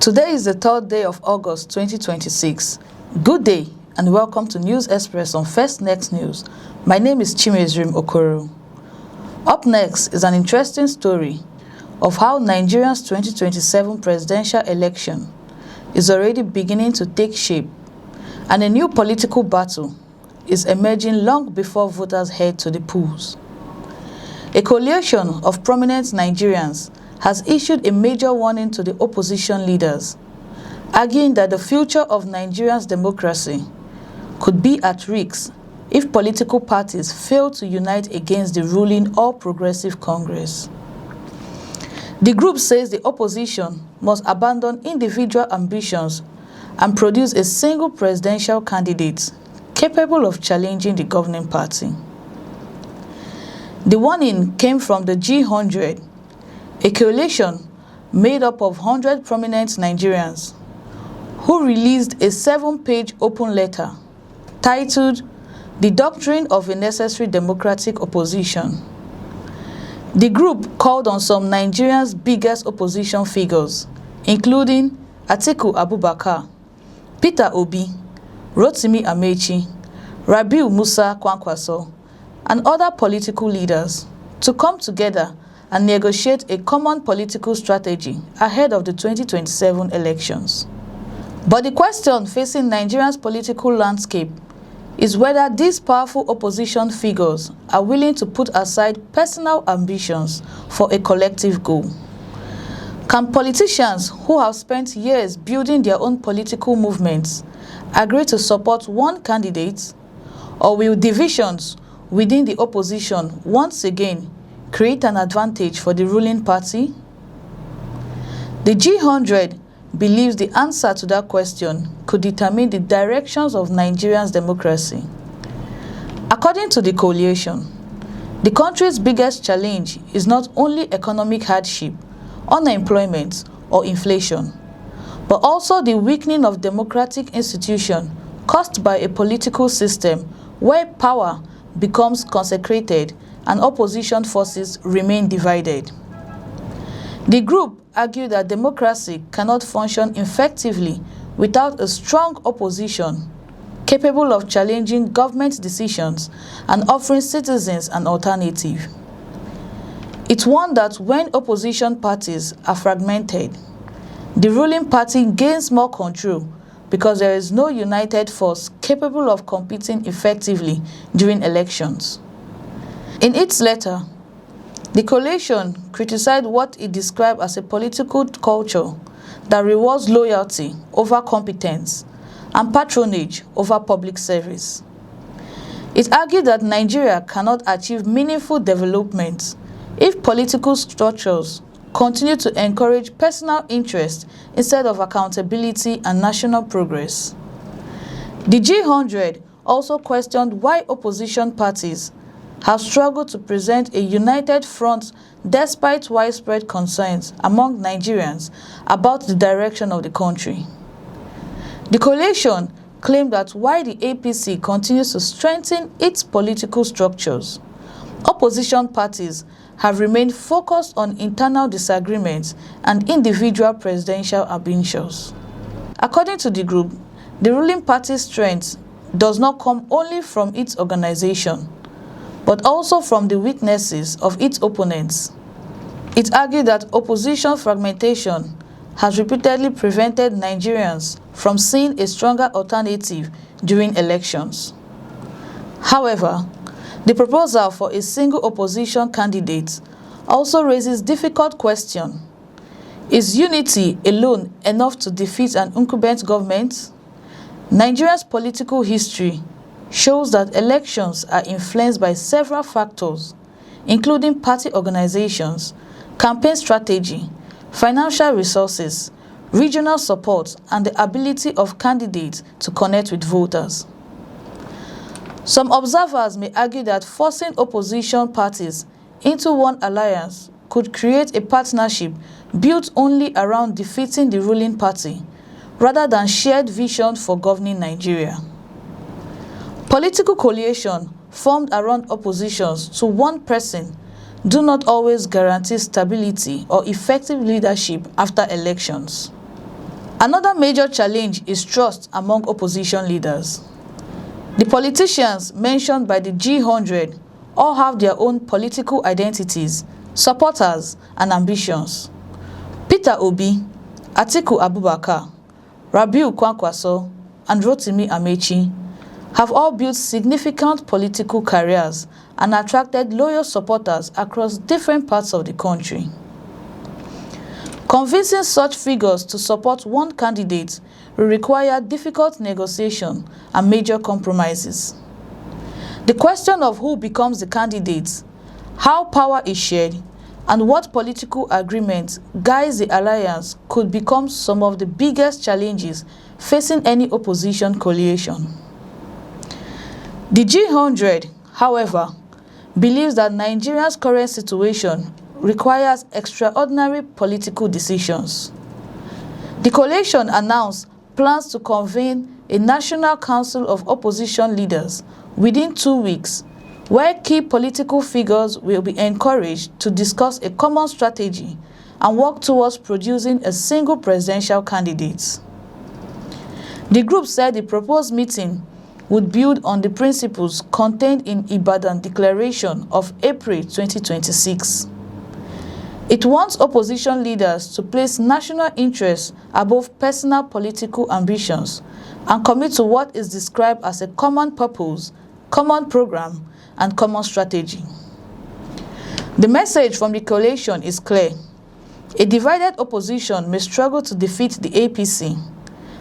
Today is the 3rd day of August 2026. Good day and welcome to News Express on First Next News. My name is Chimezrim Okoro. Up next is an interesting story of how Nigeria's 2027 presidential election is already beginning to take shape, and a new political battle is emerging long before voters head to the polls. A coalition of prominent Nigerians has issued a major warning to the opposition leaders, arguing that the future of Nigeria's democracy could be at risk if political parties fail to unite against the ruling All Progressive Congress. The group says the opposition must abandon individual ambitions and produce a single presidential candidate capable of challenging the governing party. The warning came from the G100, a coalition made up of 100 prominent Nigerians who released a 7-page open letter titled "The Doctrine of a Necessary Democratic Opposition." The group called on some Nigerians' biggest opposition figures, including Atiku Abubakar, Peter Obi, Rotimi Amechi, Rabiu Musa Kwankwaso, and other political leaders to come together and negotiate a common political strategy ahead of the 2027 elections. But the question facing Nigeria's political landscape is whether these powerful opposition figures are willing to put aside personal ambitions for a collective goal. Can politicians who have spent years building their own political movements agree to support one candidate, or will divisions within the opposition once again create an advantage for the ruling party? The G100 believes the answer to that question could determine the directions of Nigeria's democracy. According to the coalition, the country's biggest challenge is not only economic hardship, unemployment, or inflation, but also the weakening of democratic institutions caused by a political system where power becomes consecrated and opposition forces remain divided. The group argued that democracy cannot function effectively without a strong opposition capable of challenging government decisions and offering citizens an alternative. It warned that when opposition parties are fragmented, the ruling party gains more control because there is no united force capable of competing effectively during elections. In its letter, the coalition criticized what it described as a political culture that rewards loyalty over competence and patronage over public service. It argued that Nigeria cannot achieve meaningful development if political structures continue to encourage personal interest instead of accountability and national progress. The G100 also questioned why opposition parties have struggled to present a united front despite widespread concerns among Nigerians about the direction of the country. The coalition claimed that while the APC continues to strengthen its political structures, opposition parties have remained focused on internal disagreements and individual presidential ambitions. According to the group, the ruling party's strength does not come only from its organization, but also from the weaknesses of its opponents. It argued that opposition fragmentation has repeatedly prevented Nigerians from seeing a stronger alternative during elections. However, the proposal for a single opposition candidate also raises difficult question. Is unity alone enough to defeat an incumbent government? Nigeria's political history shows that elections are influenced by several factors, including party organizations, campaign strategy, financial resources, regional support, and the ability of candidates to connect with voters. Some observers may argue that forcing opposition parties into one alliance could create a partnership built only around defeating the ruling party, rather than shared vision for governing Nigeria. Political coalition formed around oppositions to one person do not always guarantee stability or effective leadership after elections. Another major challenge is trust among opposition leaders. The politicians mentioned by the G100 all have their own political identities, supporters, and ambitions. Peter Obi, Atiku Abubakar, Rabiu Kwankwaso, and Rotimi Amechi have all built significant political careers and attracted loyal supporters across different parts of the country. Convincing such figures to support one candidate will require difficult negotiation and major compromises. The question of who becomes the candidate, how power is shared, and what political agreement guides the alliance could become some of the biggest challenges facing any opposition coalition. The G100, however, believes that Nigeria's current situation requires extraordinary political decisions. The coalition announced plans to convene a National Council of Opposition Leaders within 2 weeks, where key political figures will be encouraged to discuss a common strategy and work towards producing a single presidential candidate. The group said the proposed meeting would build on the principles contained in Ibadan Declaration of April 2026. It wants opposition leaders to place national interests above personal political ambitions and commit to what is described as a common purpose, common program, and common strategy. The message from the coalition is clear. A divided opposition may struggle to defeat the APC,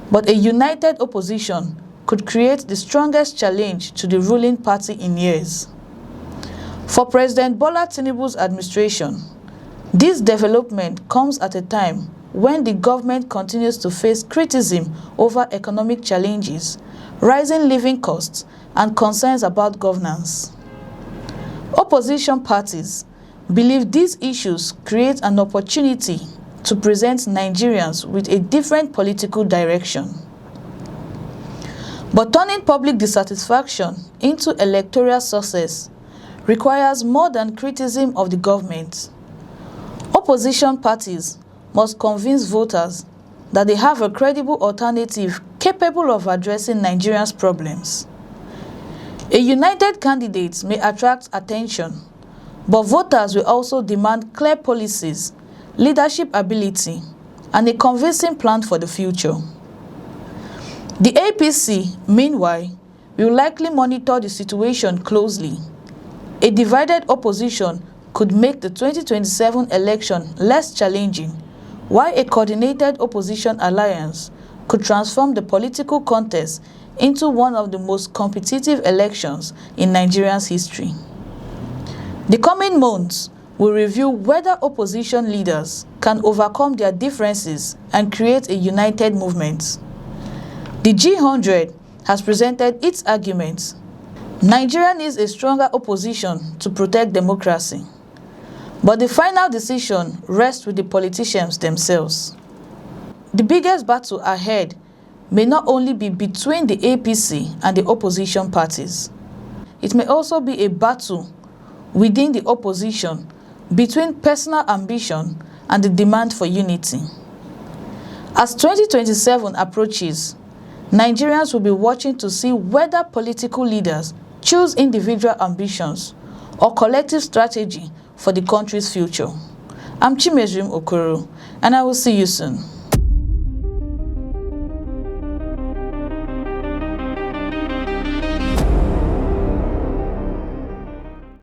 but a united opposition could create the strongest challenge to the ruling party in years. For President Bola Tinubu's administration, this development comes at a time when the government continues to face criticism over economic challenges, rising living costs, and concerns about governance. Opposition parties believe these issues create an opportunity to present Nigerians with a different political direction. But turning public dissatisfaction into electoral success requires more than criticism of the government. Opposition parties must convince voters that they have a credible alternative capable of addressing Nigerians' problems. A united candidate may attract attention, but voters will also demand clear policies, leadership ability, and a convincing plan for the future. The APC, meanwhile, will likely monitor the situation closely. A divided opposition could make the 2027 election less challenging, while a coordinated opposition alliance could transform the political contest into one of the most competitive elections in Nigeria's history. The coming months will reveal whether opposition leaders can overcome their differences and create a united movement. The G100 has presented its arguments. Nigeria needs a stronger opposition to protect democracy. But the final decision rests with the politicians themselves. The biggest battle ahead may not only be between the APC and the opposition parties. It may also be a battle within the opposition between personal ambition and the demand for unity. As 2027 approaches, Nigerians will be watching to see whether political leaders choose individual ambitions or collective strategy for the country's future. I'm Chimezrim Okoro, and I will see you soon.